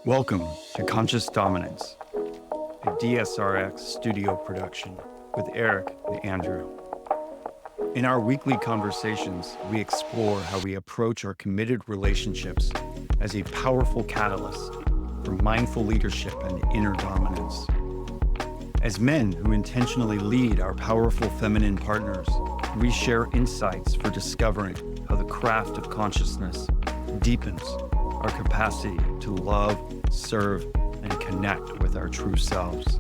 Welcome to Conscious Dominance, a DSRX studio production with Eric and Andrew. In our weekly conversations, we explore how we approach our committed relationships as a powerful catalyst for mindful leadership and inner dominance. As men who intentionally lead our powerful feminine partners, we share insights for discovering how the craft of consciousness deepens our capacity to love, serve, and connect with our true selves.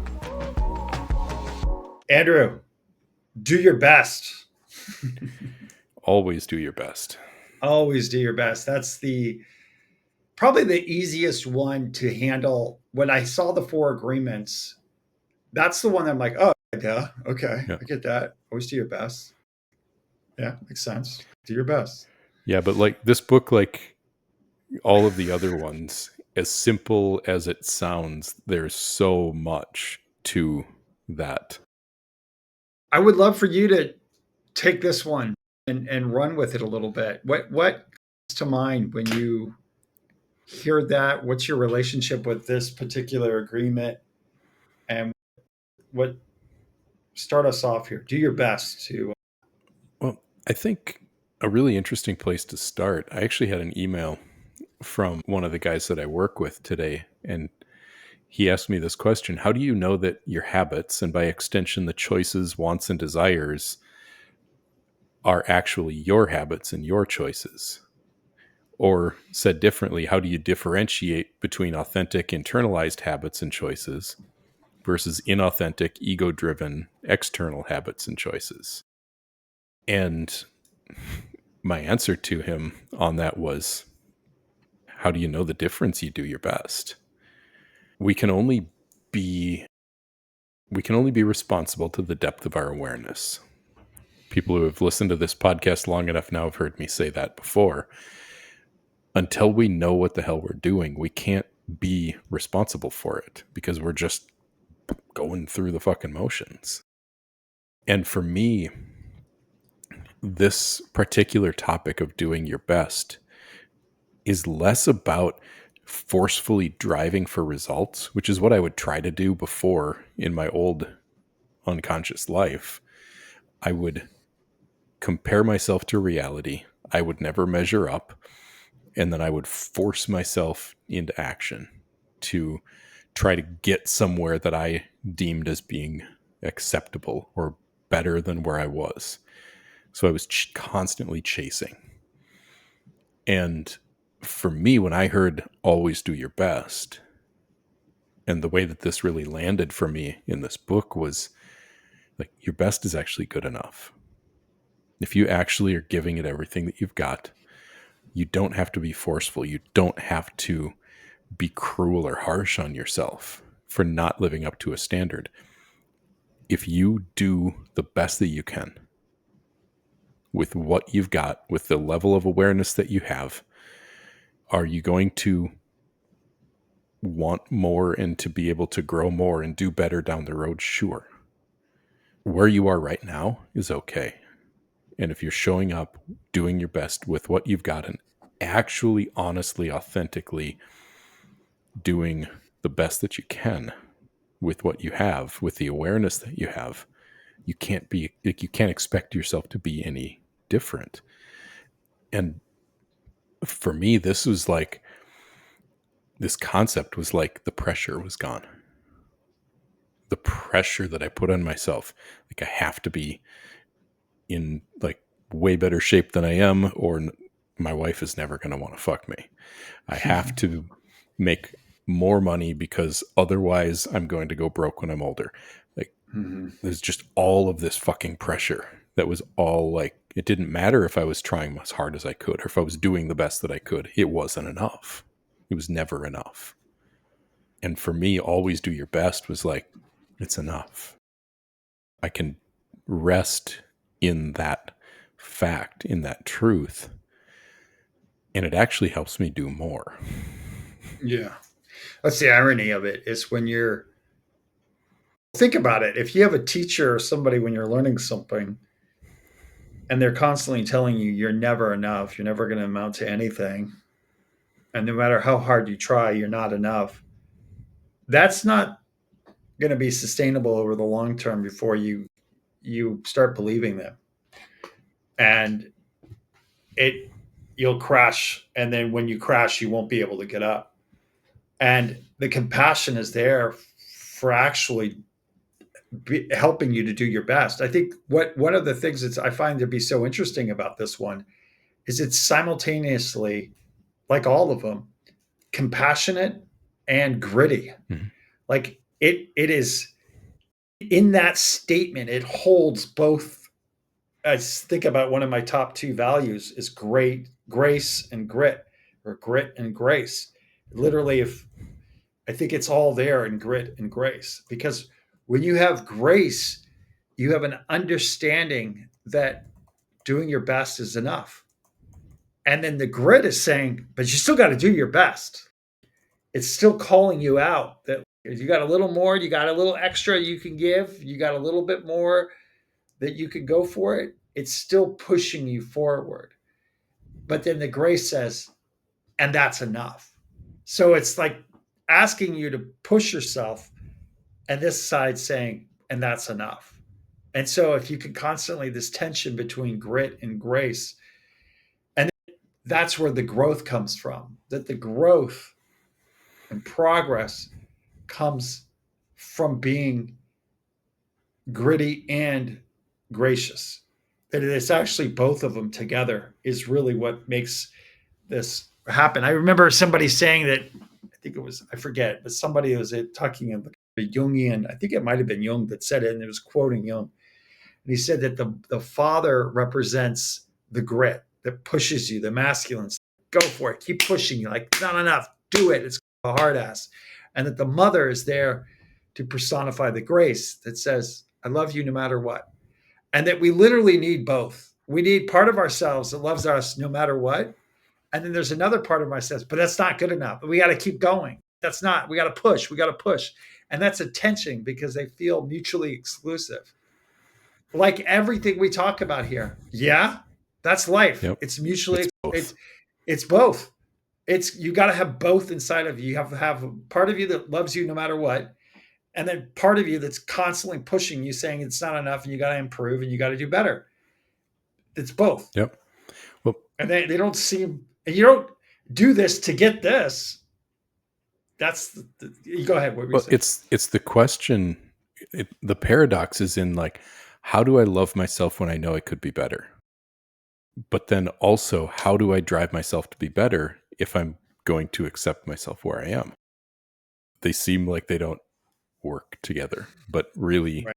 Andrew, do your best. Always do your best. Always do your best. That's probably the easiest one to handle. When I saw the 4 agreements, that's the one I'm like, oh, yeah, okay, Yeah. I get that. Always do your best. Yeah, makes sense. Do your best. Yeah, but like this book, like all of the other ones, as simple as it sounds, there's so much to that. I would love for you to take this one and run with it a little bit. What comes to mind when you hear that? What's your relationship with this particular agreement? And what start us off here? Do your best to Well, I think a really interesting place to start. I actually had an email from one of the guys that I work with today, and he asked me this question: how do you know that your habits, and by extension the choices, wants, and desires, are actually your habits and your choices? Or said differently, how do you differentiate between authentic internalized habits and choices versus inauthentic ego-driven external habits and choices? And my answer to him on that was, how do you know the difference? You do your best. We can only be responsible to the depth of our awareness. People who have listened to this podcast long enough now have heard me say that before. Until we know what the hell we're doing, we can't be responsible for it because we're just going through the fucking motions. And for me, this particular topic of doing your best is less about forcefully driving for results, which is what I would try to do before in my old unconscious life. I would compare myself to reality. I would never measure up. And then I would force myself into action to try to get somewhere that I deemed as being acceptable or better than where I was. So I was constantly chasing. And for me, when I heard always do your best, and the way that this really landed for me in this book was like, your best is actually good enough. If you actually are giving it everything that you've got, you don't have to be forceful. You don't have to be cruel or harsh on yourself for not living up to a standard. If you do the best that you can with what you've got, with the level of awareness that you have, are you going to want more and to be able to grow more and do better down the road? Sure. Where you are right now is okay. And if you're showing up, doing your best with what you've got, and actually, honestly, authentically doing the best that you can with what you have, with the awareness that you have, you can't expect yourself to be any different. And for me, this concept was like the pressure was gone. The pressure that I put on myself, like I have to be in like way better shape than I am, or my wife is never going to want to fuck me. I have to make more money because otherwise I'm going to go broke when I'm older. Like there's just all of this fucking pressure that was all like, it didn't matter if I was trying as hard as I could or if I was doing the best that I could. It wasn't enough. It was never enough. And for me, always do your best was like, it's enough. I can rest in that fact, in that truth. And it actually helps me do more. Yeah. That's the irony of it is when you're think about it. If you have a teacher or somebody when you're learning something and they're constantly telling you you're never enough, you're never going to amount to anything, and no matter how hard you try, you're not enough. That's not going to be sustainable over the long term before you start believing them. And it you'll crash, and then when you crash, you won't be able to get up. And the compassion is there for actually helping you to do your best. I think one of the things that I find to be so interesting about this one is it's simultaneously, like all of them, compassionate and gritty. Mm-hmm. Like it is in that statement, it holds both. I think about one of my top two values is grace and grit, or grit and grace. Literally, if I think it's all there in grit and grace, because when you have grace, you have an understanding that doing your best is enough. And then the grit is saying, but you still got to do your best. It's still calling you out that you got a little more, you got a little extra you can give, you got a little bit more that you could go for it. It's still pushing you forward. But then the grace says, and that's enough. So it's like asking you to push yourself, and this side saying, and that's enough. And so if you can constantly, this tension between grit and grace, and that's where the growth comes from, that the growth and progress comes from being gritty and gracious. That it's actually both of them together is really what makes this happen. I remember somebody saying that, I think it was, I forget, but somebody was talking about the Jungian, I think it might have been Jung that said it, and it was quoting Jung. And he said that the father represents the grit that pushes you, the masculine. Go for it. Keep pushing you. Like, not enough. Do it. It's a hard ass. And that the mother is there to personify the grace that says, I love you no matter what. And that we literally need both. We need part of ourselves that loves us no matter what. And then there's another part of ourselves, but that's not good enough. We got to keep going. That's not, we got to push. We got to push. And that's a tension because they feel mutually exclusive. Like everything we talk about here. Yeah, that's life. Yep. It's mutually, It's both. It's both. It's, you got to have both inside of you. You have to have a part of you that loves you no matter what, and then part of you that's constantly pushing you, saying it's not enough and you got to improve and you got to do better. It's both. Yep. Well, And they don't seem, and you don't do this to get this. That's you go ahead. What were you saying? it's the question. The paradox is in, like, how do I love myself when I know I could be better? But then also, how do I drive myself to be better if I'm going to accept myself where I am? They seem like they don't work together, but really, Right.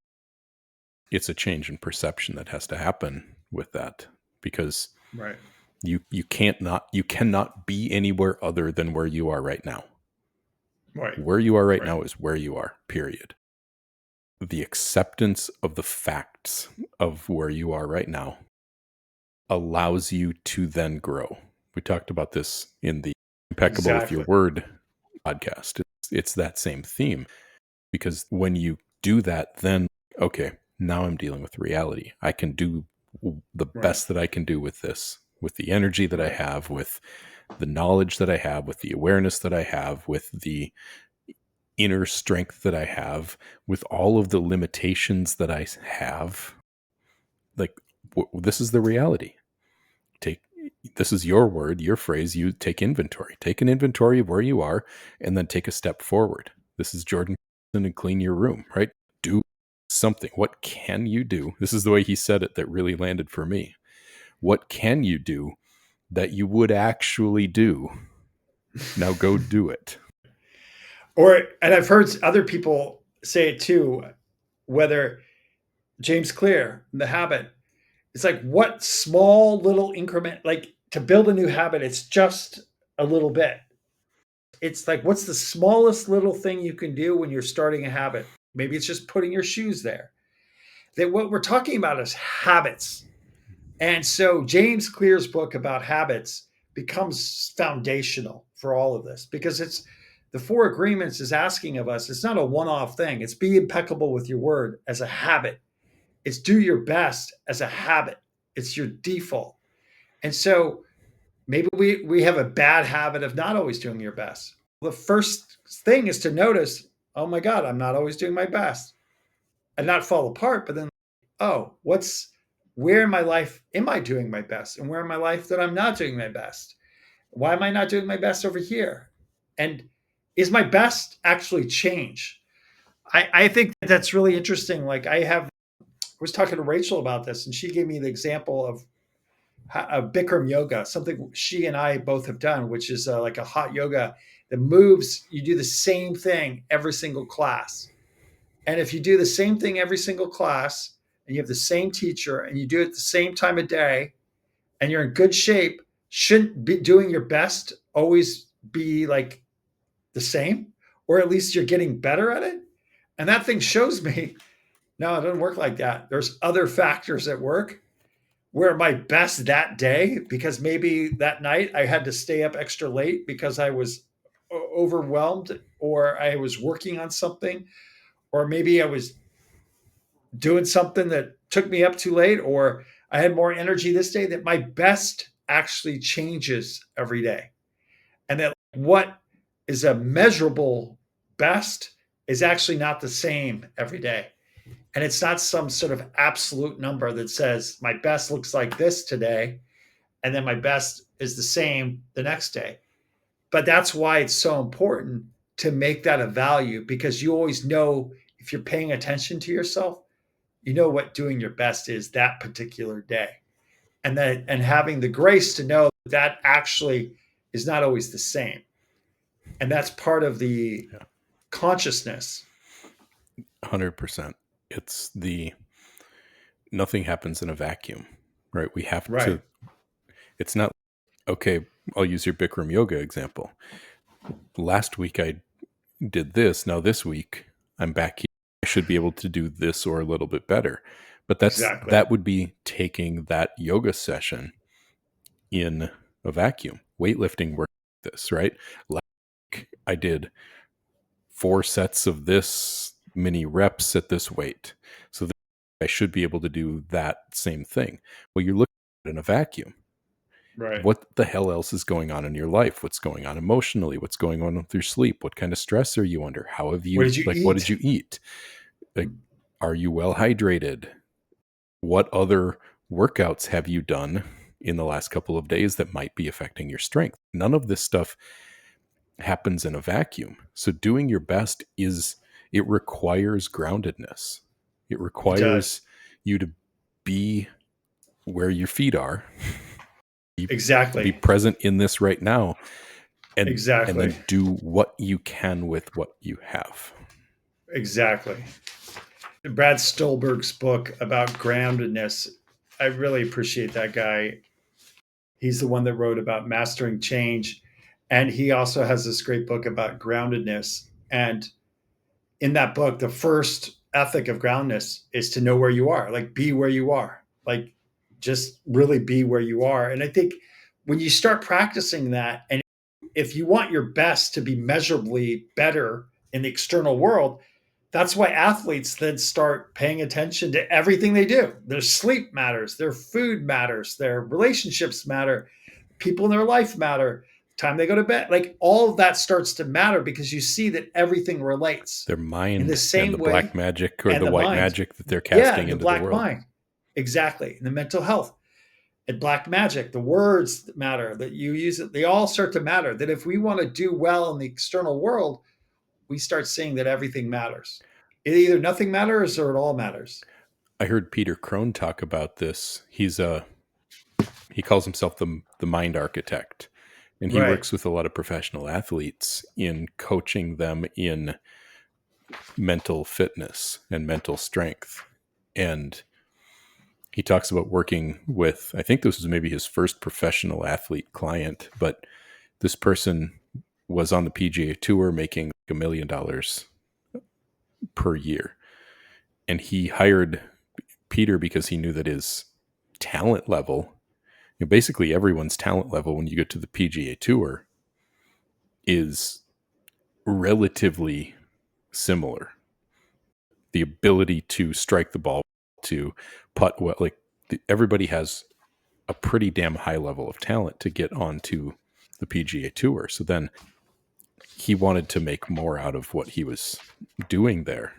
It's a change in perception that has to happen with that, because Right. you cannot be anywhere other than where you are right now. Right. Where you are right Right. now is where you are, period. The acceptance of the facts of where you are right now allows you to then grow. We talked about this in the Impeccable with Your Exactly. Word podcast. It's that same theme, because when you do that, then, okay, now I'm dealing with reality. I can do the Right. best that I can do with this, with the energy that I have, with the knowledge that I have, with the awareness that I have, with the inner strength that I have, with all of the limitations that I have. Like, this is the reality. This is your word, your phrase. You take inventory. Take an inventory of where you are, and then take a step forward. This is Jordan and clean your room, right? Do something. What can you do? This is the way he said it that really landed for me. What can you do that you would actually do? Now go do it. And I've heard other people say it too, whether James Clear, The Habit, it's like, what small little increment, like to build a new habit, it's just a little bit. It's like, what's the smallest little thing you can do when you're starting a habit? Maybe it's just putting your shoes there. That what we're talking about is habits. And so James Clear's book about habits becomes foundational for all of this, because it's the four agreements is asking of us. It's not a one-off thing. It's be impeccable with your word as a habit. It's do your best as a habit. It's your default. And so maybe we have a bad habit of not always doing your best. The first thing is to notice, oh my God, I'm not always doing my best, and not fall apart, but then, oh, where in my life am I doing my best? And where in my life that I'm not doing my best? Why am I not doing my best over here? And is my best actually change? I think that's really interesting. Like I was talking to Rachel about this, and she gave me the example of Bikram yoga, something she and I both have done, which is like a hot yoga that moves. You do the same thing every single class. And if you do the same thing every single class and you have the same teacher and you do it the same time of day and you're in good shape, shouldn't be doing your best always be like the same? Or at least you're getting better at it? And that thing shows me, no, it doesn't work like that. There's other factors at work where my best that day, because maybe that night I had to stay up extra late because I was overwhelmed or I was working on something, or maybe I was doing something that took me up too late, or I had more energy this day, that my best actually changes every day. And that what is a measurable best is actually not the same every day. And it's not some sort of absolute number that says my best looks like this today, and then my best is the same the next day. But that's why it's so important to make that a value, because you always know, if you're paying attention to yourself, you know what doing your best is that particular day. And having the grace to know that actually is not always the same. And that's part of the consciousness. 100%. It's nothing happens in a vacuum, right? We have Right. to, it's not, okay, I'll use your Bikram yoga example. Last week I did this. Now this week I'm back here. I should be able to do this or a little bit better. But Exactly. that would be taking that yoga session in a vacuum. Weightlifting work like this, right? Last week I did 4 sets of this many reps at this weight. So I should be able to do that same thing. Well, you're looking at it in a vacuum. Right. What the hell else is going on in your life? What's going on emotionally? What's going on with your sleep? What kind of stress are you under? How have you, What did you what eat? did you eat? Like, are you well hydrated? What other workouts have you done in the last couple of days that might be affecting your strength? None of this stuff happens in a vacuum. So doing your best it requires groundedness. It requires you to be where your feet are. Exactly. Be present in this right now, and Exactly. then do what you can with what you have. Exactly. Brad Stolberg's book about groundedness, I really appreciate that guy. He's the one that wrote about mastering change. And he also has this great book about groundedness. And in that book, the first ethic of groundedness is to know where you are, like be where you are, like just really be where you are. And I think when you start practicing that, and if you want your best to be measurably better in the external world, that's why athletes then start paying attention to everything they do. Their sleep matters, their food matters, their relationships matter, people in their life matter, time they go to bed. Like all of that starts to matter because you see that everything relates Their in mind the and same the way. black magic or And the the white mind. magic that they're Yeah, casting the into black the world. mind. Exactly. And the mental health and black magic, the words that matter that you use, it, they all start to matter. That if we want to do well in the external world, we start seeing that everything matters. It either nothing matters or it all matters. I heard Peter Crone talk about this. He calls himself the mind architect, and he Right. works with a lot of professional athletes in coaching them in mental fitness and mental strength. And he talks about working with, I think this was maybe his first professional athlete client, but this person was on the PGA Tour making $1 million per year. And he hired Peter because he knew that his talent level, basically everyone's talent level when you get to the PGA Tour, is relatively similar. The ability to strike the ball, to putt well, like everybody has a pretty damn high level of talent to get onto the PGA Tour. So then he wanted to make more out of what he was doing there.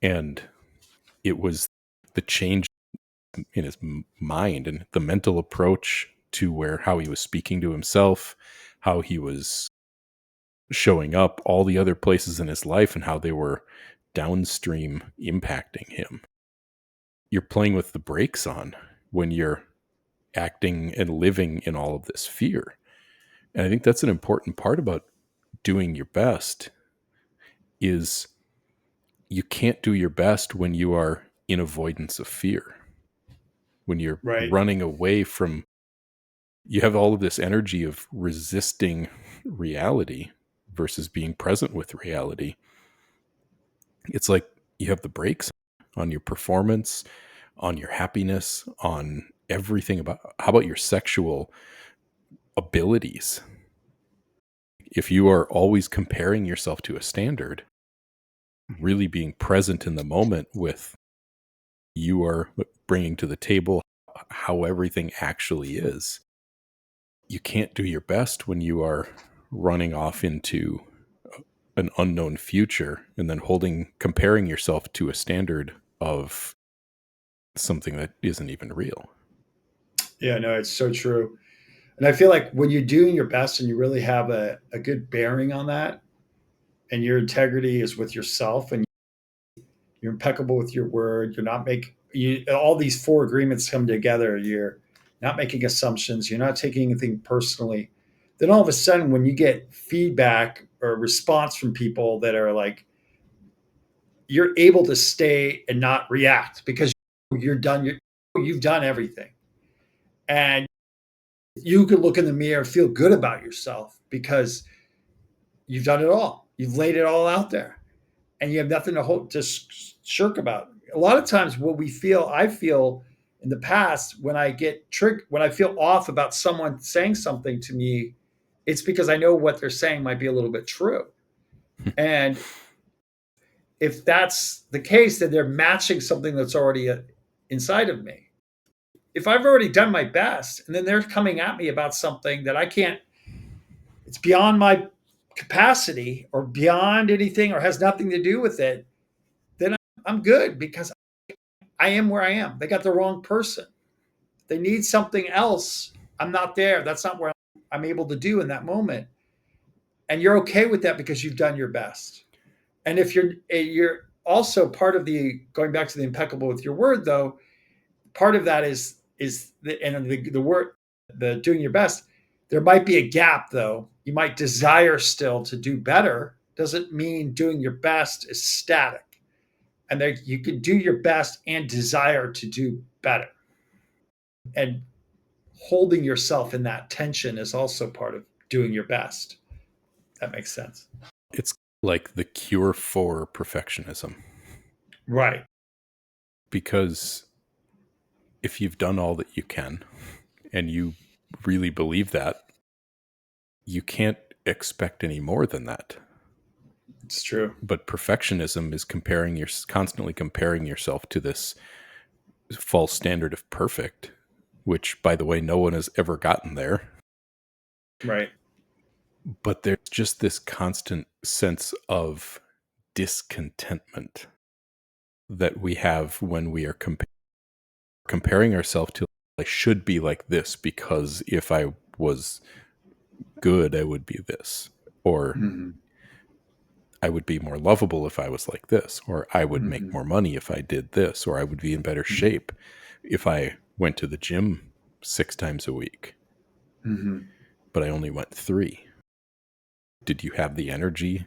And it was the change in his mind and the mental approach to how he was speaking to himself, how he was showing up, all the other places in his life, and how they were downstream impacting him. You're playing with the brakes on when you're acting and living in all of this fear. And I think that's an important part about doing your best is you can't do your best when you are in avoidance of fear. When you're Right. running away from, you have all of this energy of resisting reality versus being present with reality. It's like you have the brakes on your performance, on your happiness, on everything about, how about your sexual abilities? If you are always comparing yourself to a standard, really being present in the moment with you are bringing to the table how everything actually is, you can't do your best when you are running off into an unknown future and then comparing yourself to a standard of something that isn't even real. Yeah, no, it's so true. And I feel like when you're doing your best and you really have a good bearing on that, and your integrity is with yourself and you're impeccable with your word, you're not all these four agreements come together, you're not making assumptions, you're not taking anything personally, then all of a sudden when you get feedback or response from people that are like, you're able to stay and not react because you've done everything. And you can look in the mirror and feel good about yourself because you've done it all. You've laid it all out there, and you have nothing to shirk about. A lot of times, I feel in the past when I get tricked, when I feel off about someone saying something to me, it's because I know what they're saying might be a little bit true. And if that's the case, then they're matching something that's already inside of me. If I've already done my best and then they're coming at me about something that I can't, it's beyond my capacity or beyond anything or has nothing to do with it, then I'm good because I am where I am. They got the wrong person. They need something else. I'm not there. That's not where I'm able to do in that moment. And you're okay with that because you've done your best. And if you're also part of the going back to the impeccable with your word, though, part of that is the word, the doing your best. There might be a gap, though. You might desire still to do better. Doesn't mean doing your best is static. And there, you can do your best and desire to do better. And holding yourself in that tension is also part of doing your best. That makes sense. It's like the cure for perfectionism. Right. Because if you've done all that you can and you really believe that, you can't expect any more than that. It's true. But perfectionism is constantly comparing yourself to this false standard of perfect, which, by the way, no one has ever gotten there. Right. But there's just this constant sense of discontentment that we have when we are comparing ourselves to, I should be like this because if I was good, I would be this. Or I would be more lovable if I was like this. Or I would make more money if I did this. Or I would be in better shape if I went to the gym 6 times a week. But I only went 3. Did you have the energy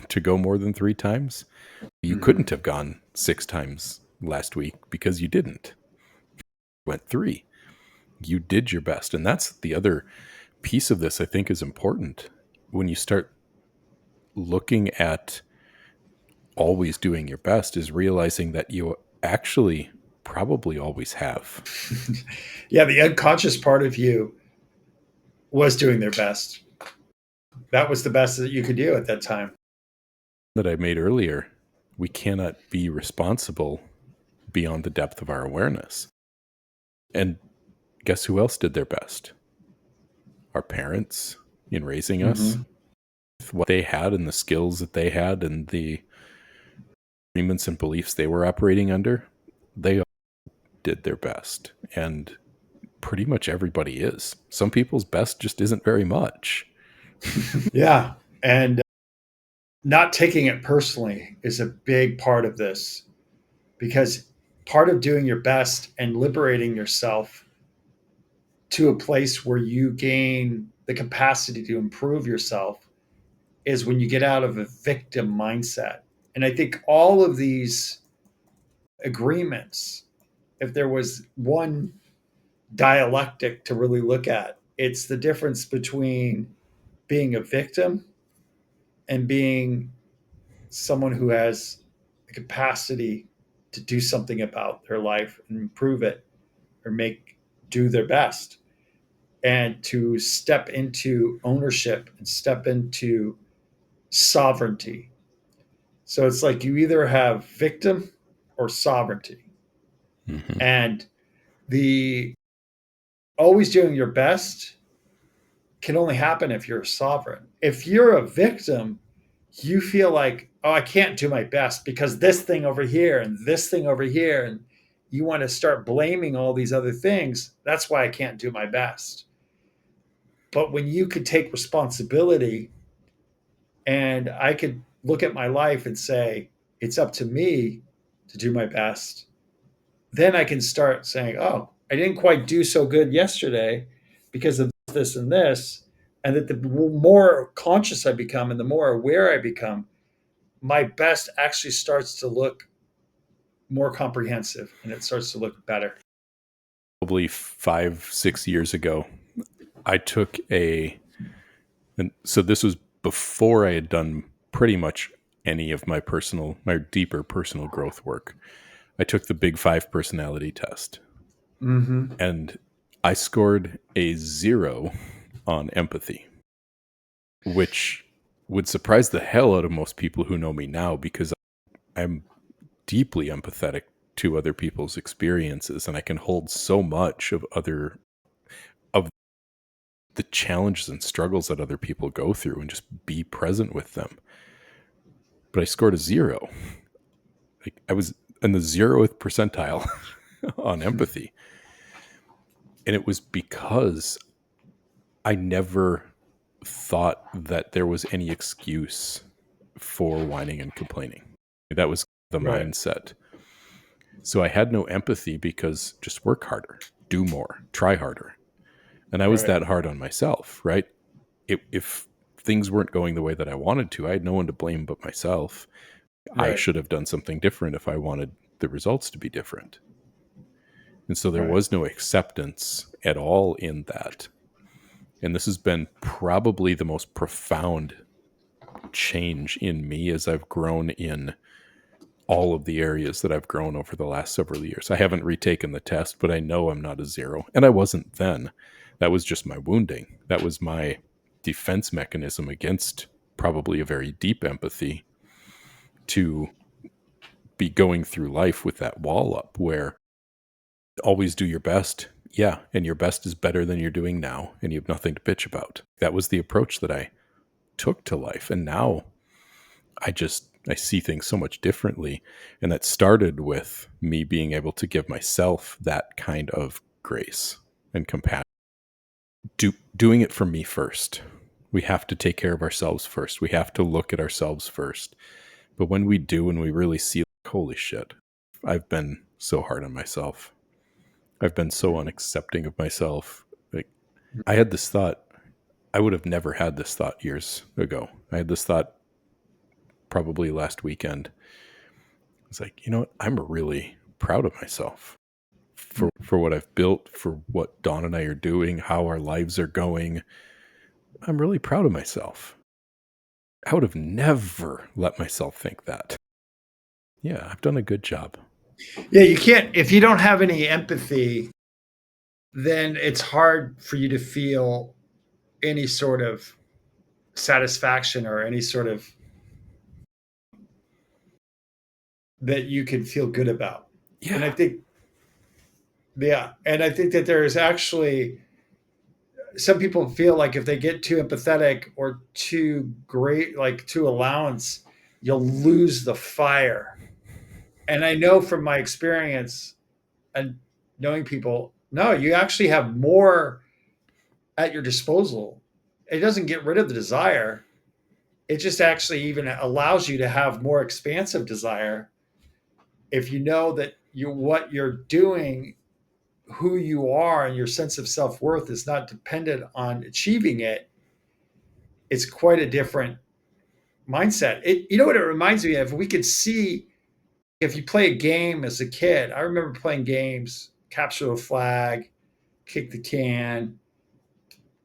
to go more than 3 times? You couldn't have gone 6 times last week because you didn't. You went 3. You did your best. And that's the other piece of this I think is important. When you start looking at always doing your best, is realizing that you actually probably always have. Yeah, the unconscious part of you was doing their best. That was the best that you could do at that time. That I made earlier, we cannot be responsible beyond the depth of our awareness. And guess who else did their best? Our parents in raising us, with what they had and the skills that they had and the agreements and beliefs they were operating under. They all did their best. And pretty much everybody is. Some people's best just isn't very much. Yeah. And not taking it personally is a big part of this, because part of doing your best and liberating yourself to a place where you gain the capacity to improve yourself is when you get out of a victim mindset. And I think all of these agreements, if there was one dialectic to really look at, it's the difference between being a victim and being someone who has the capacity to do something about their life and improve it, or do their best, and to step into ownership and step into sovereignty. So it's like you either have victim or sovereignty. Mm-hmm. And the always doing your best can only happen if you're a sovereign. If you're a victim, you feel like, oh, I can't do my best because this thing over here and this thing over here. And you want to start blaming all these other things. That's why I can't do my best. But when you could take responsibility, and I could look at my life and say, it's up to me to do my best, then I can start saying, oh, I didn't quite do so good yesterday because of this and this. And that the more conscious I become and the more aware I become, my best actually starts to look more comprehensive and it starts to look better. Probably 5-6 years ago, I took and so this was before I had done pretty much any of my deeper personal growth work. I took the Big Five personality test, and I scored a 0 on empathy, which would surprise the hell out of most people who know me now, because I'm deeply empathetic to other people's experiences, and I can hold so much of the challenges and struggles that other people go through and just be present with them. But I scored a 0. Like, I was in the 0th percentile on empathy. And it was because I never thought that there was any excuse for whining and complaining. That was the Right. mindset. So I had no empathy because just work harder, do more, try harder. And I was Right. that hard on myself, right? If things weren't going the way that I wanted to, I had no one to blame but myself. I Right. should have done something different if I wanted the results to be different. And so there Right. was no acceptance at all in that. And this has been probably the most profound change in me as I've grown in all of the areas that I've grown over the last several years. I haven't retaken the test, but I know I'm not a 0. And I wasn't then. That was just my wounding. That was my defense mechanism against probably a very deep empathy, to be going through life with that wall up, where always do your best. Yeah. And your best is better than you're doing now, and you have nothing to bitch about. That was the approach that I took to life. And now I see things so much differently. And that started with me being able to give myself that kind of grace and compassion. Doing it for me first. We have to take care of ourselves first. We have to look at ourselves first. But when we do, and we really see, like, holy shit, I've been so hard on myself. I've been so unaccepting of myself. Like, I had this thought. I would have never had this thought years ago. I had this thought probably last weekend. It's like, you know what? I'm really proud of myself for what I've built, for what Dawn and I are doing, how our lives are going. I'm really proud of myself. I would have never let myself think that. Yeah, I've done a good job. Yeah, you can't, if you don't have any empathy, then it's hard for you to feel any sort of satisfaction or any sort of that you can feel good about. And I Yeah. think Yeah. And I think that there is actually some people feel like if they get too empathetic or too great, like too allowance, you'll lose the fire. And I know from my experience and knowing people, no, you actually have more at your disposal. It doesn't get rid of the desire. It just actually even allows you to have more expansive desire if you know that you what you're doing, who you are, and your sense of self-worth is not dependent on achieving it. It's quite a different mindset. You know what it reminds me of? We could see if you play a game as a kid. I remember playing games, capture the flag, kick the can,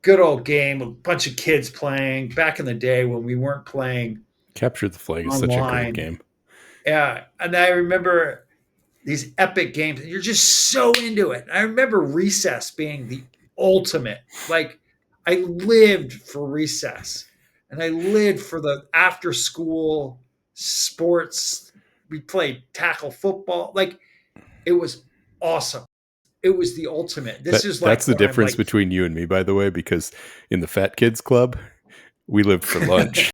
good old game, a bunch of kids playing back in the day when we weren't playing Capture the Flag is such a great online. game. Yeah. And I remember these epic games. You're just so into it. I remember recess being the ultimate. Like I lived for recess and I lived for the after school sports. We played tackle football. Like it was awesome. It was the ultimate. This is like That's the when I'm difference like, between you and me, by the way, because in the Fat Kids Club, we lived for lunch.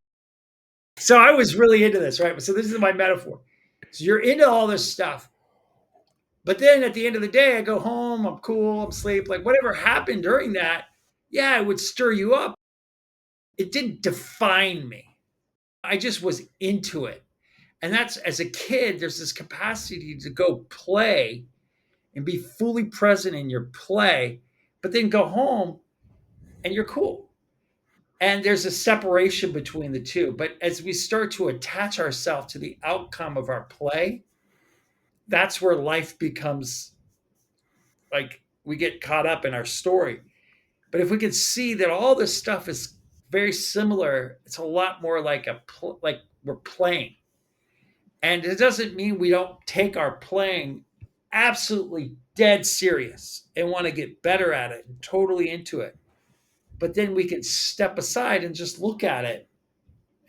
so I was really into this, right? So this is my metaphor. So you're into all this stuff. But then at the end of the day, I go home, I'm cool, I'm asleep. Like whatever happened during that, yeah, it would stir you up. It didn't define me. I just was into it. And that's as a kid, there's this capacity to go play and be fully present in your play, but then go home and you're cool. And there's a separation between the two. But as we start to attach ourselves to the outcome of our play, that's where life becomes like we get caught up in our story. But if we can see that all this stuff is very similar, it's a lot more like like we're playing. And it doesn't mean we don't take our playing absolutely dead serious and want to get better at it and totally into it. But then we can step aside and just look at it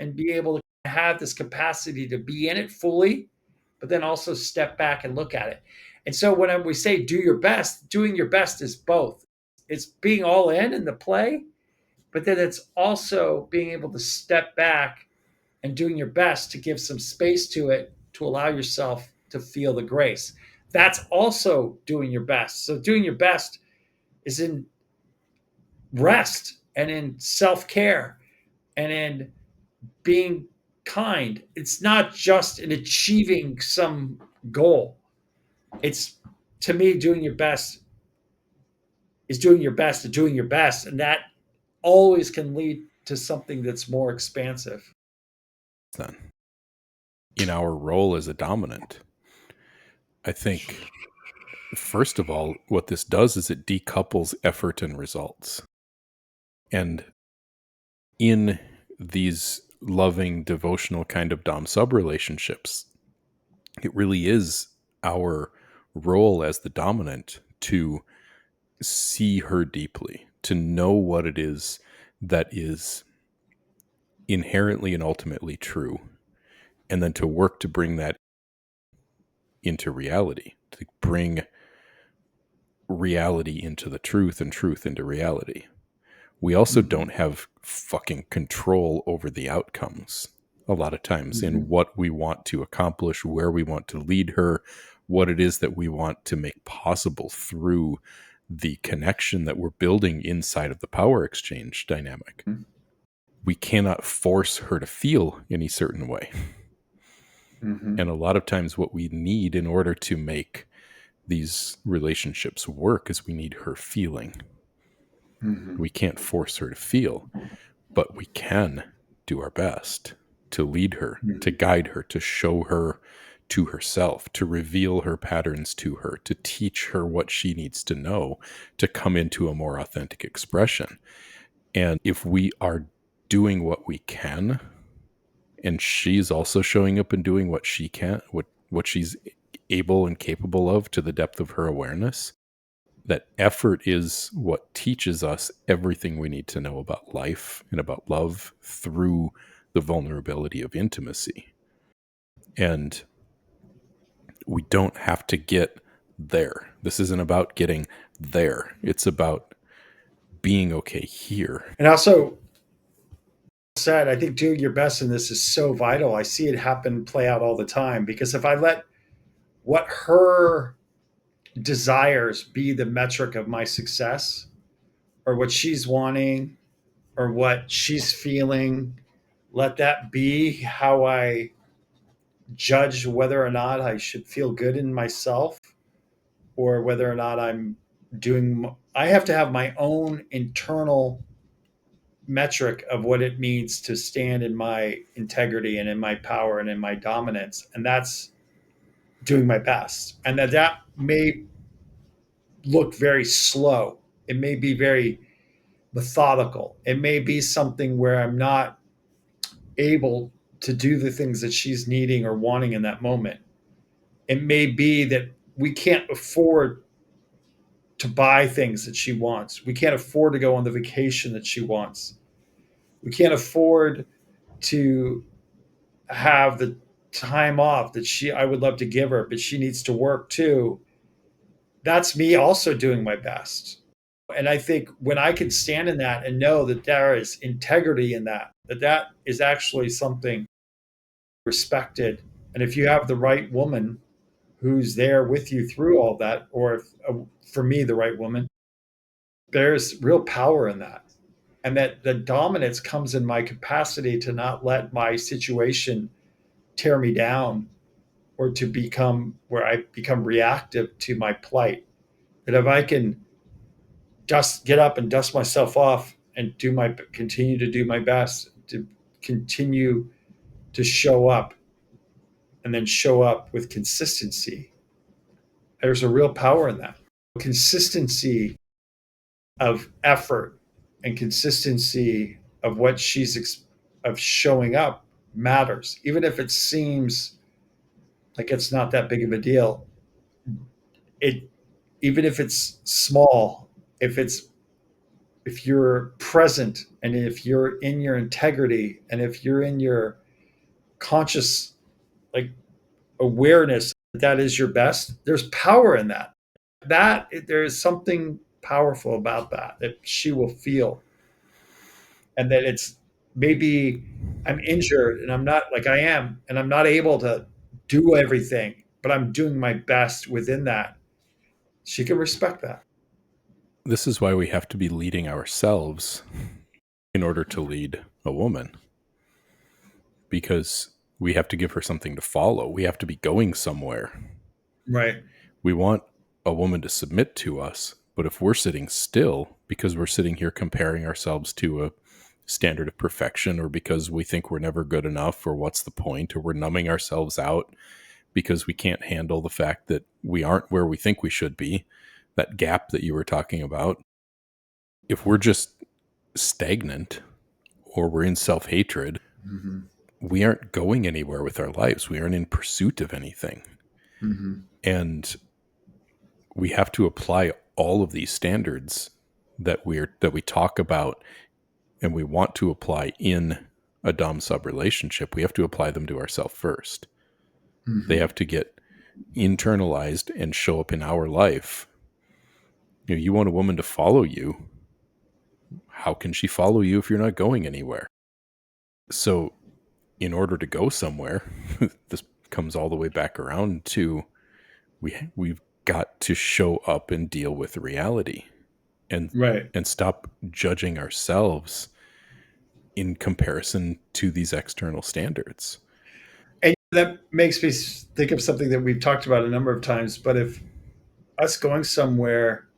and be able to have this capacity to be in it fully, but then also step back and look at it. And so when we say do your best, doing your best is both. It's being all in the play, but then it's also being able to step back and doing your best to give some space to it to allow yourself to feel the grace. That's also doing your best. So doing your best is in rest and in self-care and in being kind. It's not just in achieving some goal. It's to me doing your best is doing your best and doing your best. And that always can lead to something that's more expansive. Then, in our role as a dominant, I think, first of all, what this does is it decouples effort and results. And in these loving, devotional kind of dom-sub relationships, it really is our role as the dominant to see her deeply, to know what it is that is inherently and ultimately true, and then to work to bring that into reality, to bring reality into the truth and truth into reality. We also don't have fucking control over the outcomes a lot of times in what we want to accomplish, where we want to lead her, what it is that we want to make possible through the connection that we're building inside of the power exchange dynamic. We cannot force her to feel any certain way. And a lot of times what we need in order to make these relationships work is we need her feeling. We can't force her to feel, but we can do our best to lead her, to guide her, to show her to herself, to reveal her patterns to her, to teach her what she needs to know to come into a more authentic expression. And if we are doing what we can, and she's also showing up and doing what she can, what she's able and capable of to the depth of her awareness, that effort is what teaches us everything we need to know about life and about love through the vulnerability of intimacy. And we don't have to get there. This isn't about getting there. It's about being okay here. And also said, I think doing your best in this is so vital. I see it happen, play out all the time, because if I let what her desires be the metric of my success, or what she's wanting, or what she's feeling, let that be how I judge whether or not I should feel good in myself, or whether or not I have to have my own internal metric of what it means to stand in my integrity and in my power and in my dominance. And that's doing my best. And that may look very slow. It may be very methodical. It may be something where I'm not able to do the things that she's needing or wanting in that moment. It may be that we can't afford to buy things that she wants. We can't afford to go on the vacation that she wants. We can't afford to have the time off that I would love to give her, but she needs to work too. That's me also doing my best. And I think when I can stand in that and know that there is integrity in that is actually something respected. And if you have the right woman who's there with you through all that, or if, for me, the right woman, there's real power in that. And that the dominance comes in my capacity to not let my situation tear me down, or to become where I become reactive to my plight. That if I can get up and dust myself off and continue to do my best, to continue to show up, and then show up with consistency, there's a real power in that. Consistency of effort and consistency of what of showing up matters, even if it seems like it's not that big of a deal. It Even if it's small, if you're present, and if you're in your integrity, and if you're in your conscious, like, awareness that is your best, there's power in that there is something powerful about that she will feel. And that it's, maybe I'm injured and I'm not, like I am, and I'm not able to do everything, but I'm doing my best within that. She can respect that. This is why we have to be leading ourselves in order to lead a woman, because we have to give her something to follow. We have to be going somewhere. Right. We want a woman to submit to us, but if we're sitting still because we're sitting here comparing ourselves to a standard of perfection, or because we think we're never good enough, or what's the point, or we're numbing ourselves out because we can't handle the fact that we aren't where we think we should be, that gap that you were talking about, if we're just stagnant or we're in self-hatred, Mm-hmm. we aren't going anywhere with our lives. We aren't in pursuit of anything. Mm-hmm. And we have to apply all of these standards that we talk about and we want to apply in a dom sub relationship. We have to apply them to ourselves first. Mm-hmm. They have to get internalized and show up in our life. You want a woman to follow you. How can she follow you if you're not going anywhere? So in order to go somewhere, this comes all the way back around to we've got to show up and deal with reality, and Right. and stop judging ourselves in comparison to these external standards. And that makes me think of something that we've talked about a number of times. But if us going somewhere,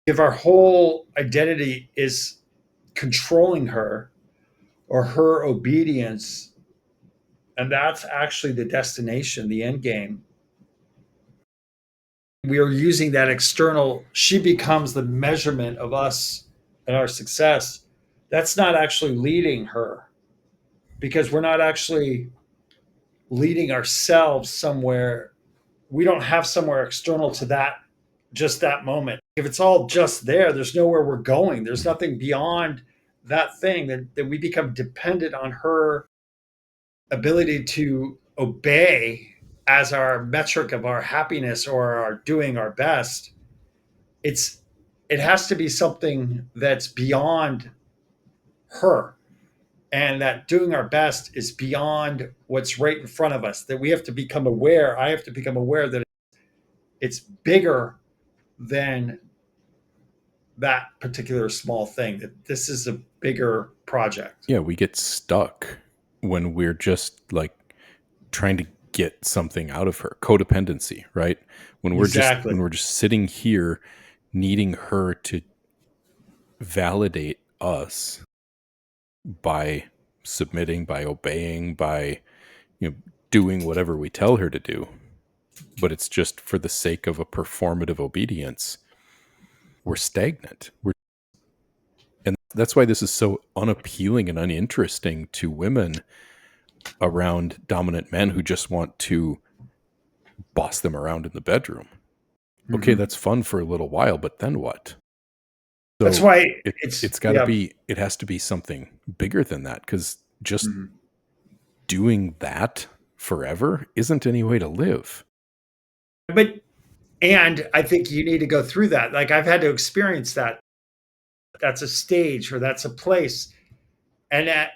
if our whole identity is controlling her, or her obedience, and that's actually the destination, the end game, we are using that external, she becomes the measurement of us and our success. That's not actually leading her, because we're not actually leading ourselves somewhere. We don't have somewhere external to that, just that moment. If it's all just there, there's nowhere we're going. There's nothing beyond that thing, that we become dependent on her ability to obey as our metric of our happiness or our doing our best, it has to be something that's beyond her, and that doing our best is beyond what's right in front of us, that we have to become aware. I have to become aware that it's bigger than that particular small thing, that this is a bigger project. Yeah, we get stuck when we're just like trying to get something out of her. Codependency, right? Exactly. When we're just sitting here needing her to validate us by submitting, by obeying, by doing whatever we tell her to do, but it's just for the sake of a performative obedience, we're stagnant. And that's why this is so unappealing and uninteresting to women around dominant men who just want to boss them around in the bedroom. Okay, Mm-hmm. that's fun for a little while, but then what? That's So why it's got to be, it has to be something bigger than that, because just Mhm. doing that forever isn't any way to live. But and I think you need to go through that. Like, I've had to experience that. That's a stage, or that's a place, and that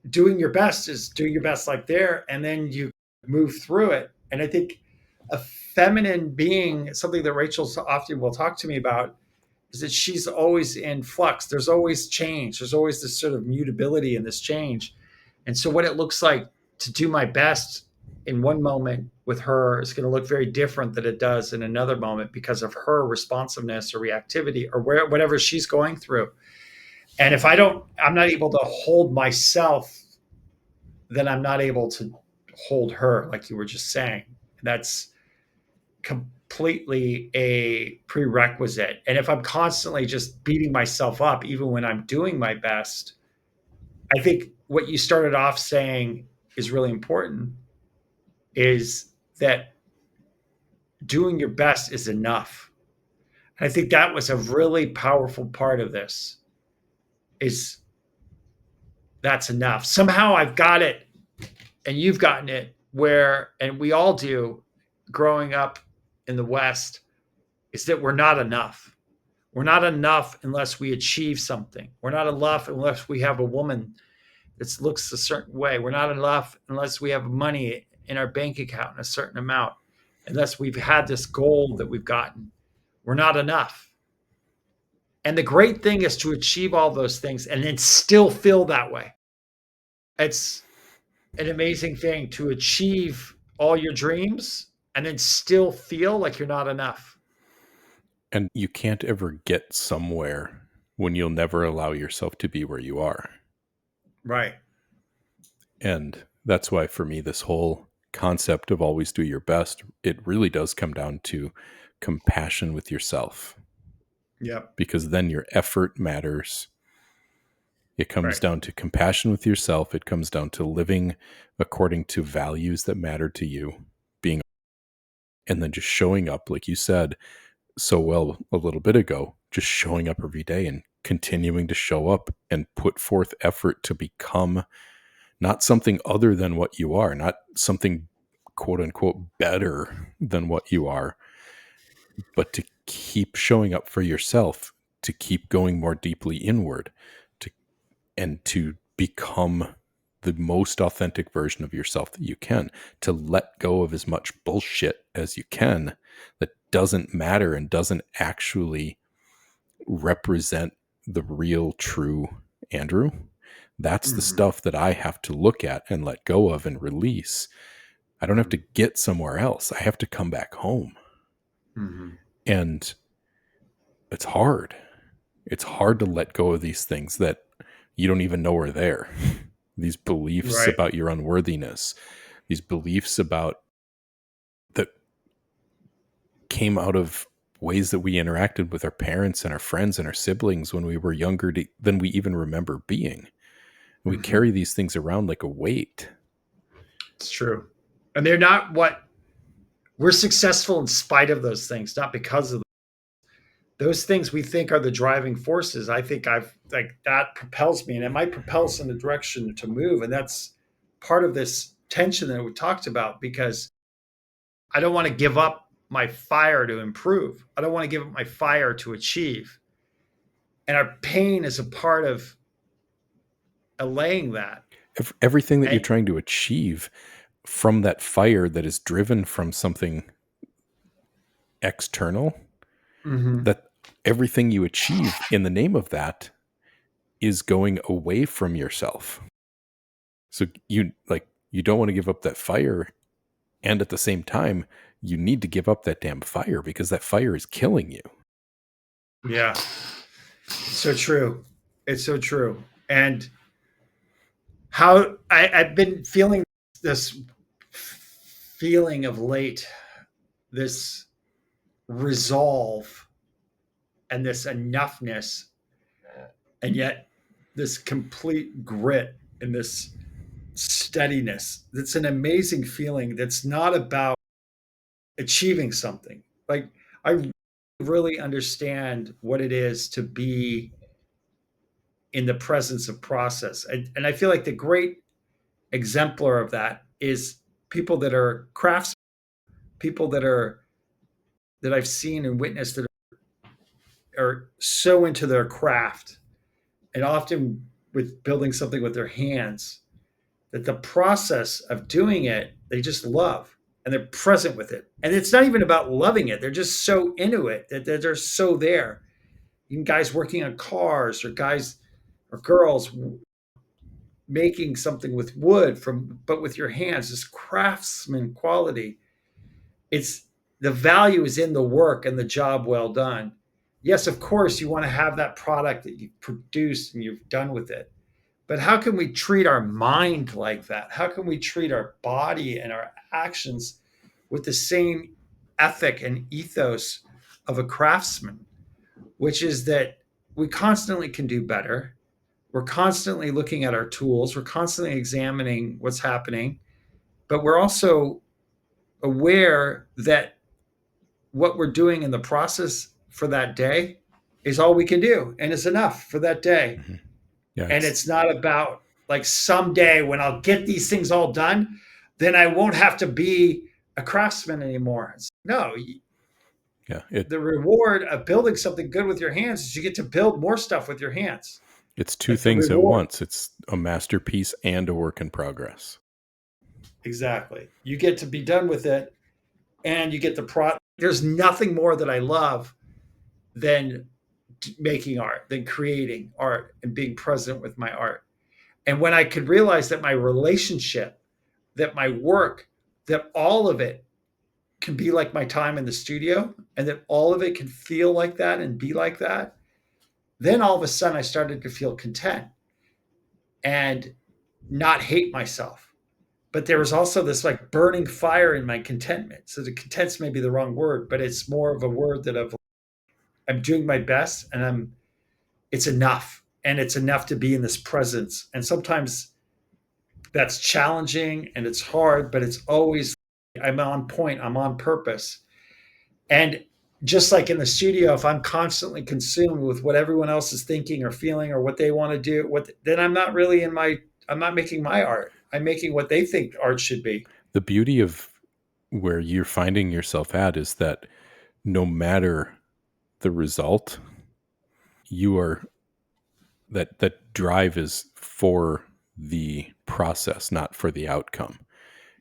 doing your best is doing your best like there, and then you move through it. And I think a feminine being, something that Rachel often will talk to me about, is that she's always in flux. There's always change. There's always this sort of mutability in this change. And so what it looks like to do my best in one moment with her is going to look very different than it does in another moment, because of her responsiveness or reactivity or whatever she's going through. And if I'm not able to hold myself, then I'm not able to hold her, like you were just saying. That's completely a prerequisite. And if I'm constantly just beating myself up, even when I'm doing my best, I think what you started off saying is really important, is that doing your best is enough. And I think that was a really powerful part of this, is that's enough. Somehow I've got it, and you've gotten it, where, and we all do growing up in the West, is that we're not enough. We're not enough unless we achieve something. We're not enough unless we have a woman that looks a certain way. We're not enough unless we have money in our bank account in a certain amount, unless we've had this goal that we've gotten. We're not enough. And the great thing is to achieve all those things and then still feel that way. It's an amazing thing to achieve all your dreams and then still feel like you're not enough. And you can't ever get somewhere when you'll never allow yourself to be where you are. Right. And that's why, for me, this whole concept of always do your best, it really does come down to compassion with yourself, Yep. because then your effort matters. It comes Right. down to compassion with yourself. It comes down to living according to values that matter to you, and then just showing up, like you said so well a little bit ago, just showing up every day and continuing to show up and put forth effort to become not something other than what you are, not something quote unquote better than what you are, but to keep showing up for yourself, to keep going more deeply inward, to and to become the most authentic version of yourself that you can, to let go of as much bullshit as you can that doesn't matter and doesn't actually represent the real, true Andrew. That's the Mm-hmm. stuff that I have to look at and let go of and release. I don't have to get somewhere else. I have to come back home. Mm-hmm. And it's hard. It's hard to let go of these things that you don't even know are there. These beliefs Right. about your unworthiness, these beliefs about that came out of ways that we interacted with our parents and our friends and our siblings when we were younger than we even remember being. We Mm-hmm. carry these things around like a weight. It's true. And they're not what we're successful in spite of those things, not because of them. Those things we think are the driving forces. I think I've like that propels me, and it might propel us in the direction to move. And that's part of this tension that we talked about, because I don't want to give up my fire to improve. I don't want to give up my fire to achieve. And our pain is a part of allaying that. Everything that you're And, trying to achieve from that fire that is driven from something external, Mhm. that everything you achieve in the name of that is going away from yourself. So you don't want to give up that fire, and at the same time you need to give up that damn fire because that fire is killing you. Yeah. So true. It's so true. And how I've been feeling this feeling of late, this resolve and this enoughness, and yet this complete grit and this steadiness. That's an amazing feeling. That's not about achieving something. Like, I really understand what it is to be in the presence of process. And I feel like the great exemplar of that is people that are crafts, people that I've seen and witnessed that are so into their craft, and often with building something with their hands, that the process of doing it, they just love and they're present with it. And it's not even about loving it. They're just so into it that they're so there. Even guys working on cars, or guys or girls making something with wood but with your hands, this craftsman quality. It's the value is in the work and the job well done. Yes, of course, you want to have that product that you've produced and you've done with it. But how can we treat our mind like that? How can we treat our body and our actions with the same ethic and ethos of a craftsman, which is that we constantly can do better. We're constantly looking at our tools. We're constantly examining what's happening, but we're also aware that what we're doing in the process for that day is all we can do and is enough for that day. Mm-hmm. Yeah, And it's not about like someday when I'll get these things all done, then I won't have to be a craftsman anymore. No, the reward of building something good with your hands is you get to build more stuff with your hands. it's two That's the things at reward. once. It's a masterpiece and a work in progress. Exactly. You get to be done with it, and you get the product. There's nothing more that I love than making art, than creating art and being present with my art. And when I could realize that my relationship, that my work, that all of it can be like my time in the studio, and that all of it can feel like that and be like that, then all of a sudden I started to feel content and not hate myself. But there was also this like burning fire in my contentment. So the content's maybe the wrong word, but it's more of a word that I'm doing my best, and it's enough. And it's enough to be in this presence. And sometimes that's challenging and it's hard, but it's always, I'm on point, I'm on purpose. And just like in the studio, if I'm constantly consumed with what everyone else is thinking or feeling or what they want to do, then I'm not really I'm not making my art. I'm making what they think art should be. The beauty of where you're finding yourself at is that no matter the result, you are that drive is for the process, not for the outcome.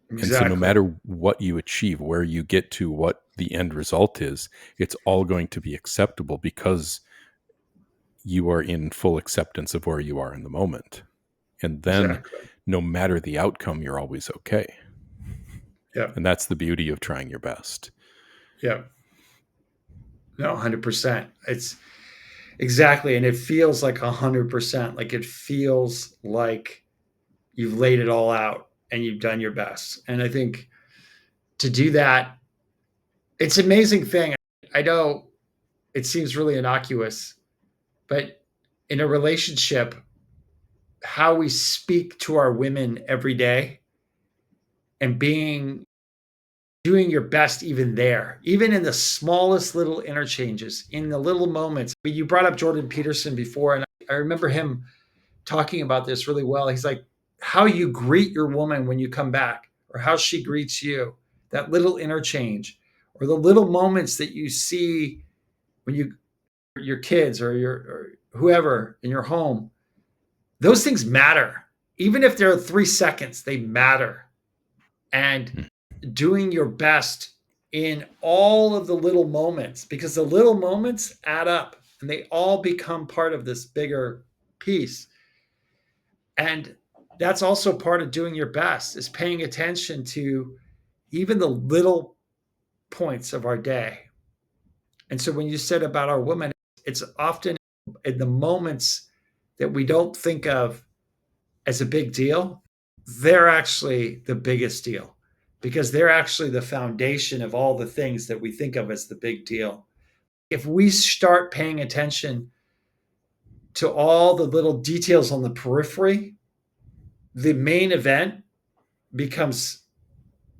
And so no Exactly. matter what you achieve, where you get to, what the end result is, it's all going to be acceptable because you are in full acceptance of where you are in the moment. And then Exactly. no matter the outcome, you're always okay. Yeah. And that's the beauty of trying your best. Yeah. No, 100%. It's exactly. And it feels like 100%. Like it feels like you've laid it all out and you've done your best. And I think to do that, it's an amazing thing. I know it seems really innocuous, but in a relationship, how we speak to our women every day and doing your best even there, even in the smallest little interchanges, in the little moments. But you brought up Jordan Peterson before, and I remember him talking about this really well. He's like, how you greet your woman when you come back, or how she greets you. that little interchange, or the little moments that you see when your kids or whoever in your home, those things matter. Even if they're 3 seconds, they matter. And doing your best in all of the little moments, because the little moments add up and they all become part of this bigger piece. And that's also part of doing your best, is paying attention to even the little points of our day. And so when you said about our women, it's often in the moments that we don't think of as a big deal, they're actually the biggest deal, because they're actually the foundation of all the things that we think of as the big deal. If we start paying attention to all the little details on the periphery, the main event becomes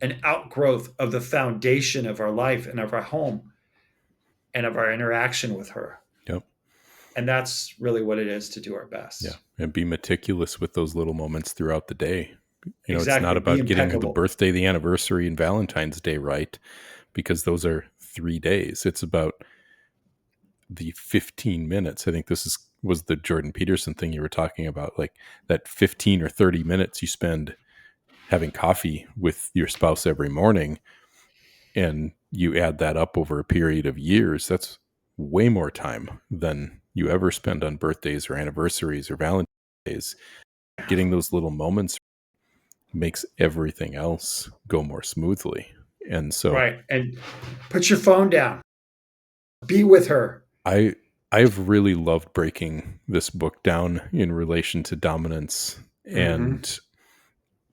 an outgrowth of the foundation of our life and of our home and of our interaction with her. Yep. And that's really what it is to do our best. Yeah. And be meticulous with those little moments throughout the day. You know, Exactly. It's not Be about getting the impeccable. birthday, the anniversary, and Valentine's Day right, because those are 3 days. It's about the 15 minutes. I think was the Jordan Peterson thing you were talking about, like that 15 or 30 minutes you spend having coffee with your spouse every morning, and you add that up over a period of years. That's way more time than you ever spend on birthdays or anniversaries or Valentine's Days. Getting those little moments makes everything else go more smoothly. And so Right. And put your phone down. Be with her. I've really loved breaking this book down in relation to dominance and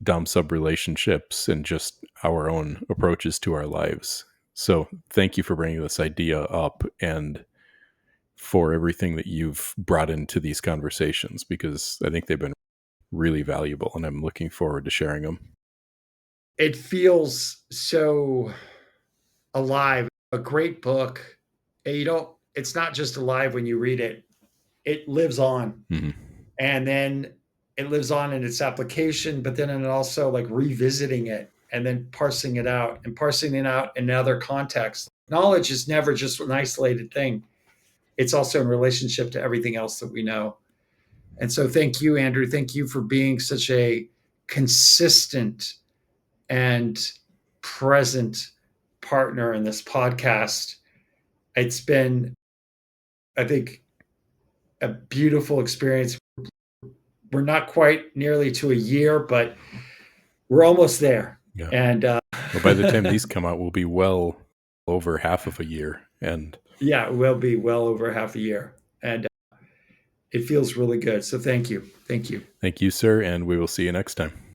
dom sub relationships and just our own approaches to our lives. So thank you for bringing this idea up and for everything that you've brought into these conversations, because I think they've been really valuable and I'm looking forward to sharing them. It feels so alive. A great book. It's not just alive when you read it. It lives on. Mm-hmm. And then it lives on in its application, but then it also like revisiting it and then parsing it out in other contexts. Knowledge is never just an isolated thing. It's also in relationship to everything else that we know. And so thank you, Andrew. Thank you for being such a consistent and present partner in this podcast. It's been, I think, a beautiful experience. We're not quite nearly to a year, but we're almost there. Yeah. And well, by the time these come out, we'll be well over half of a year. And yeah, we'll be well over half a year. And it feels really good. So thank you. Thank you. Thank you, sir. And we will see you next time.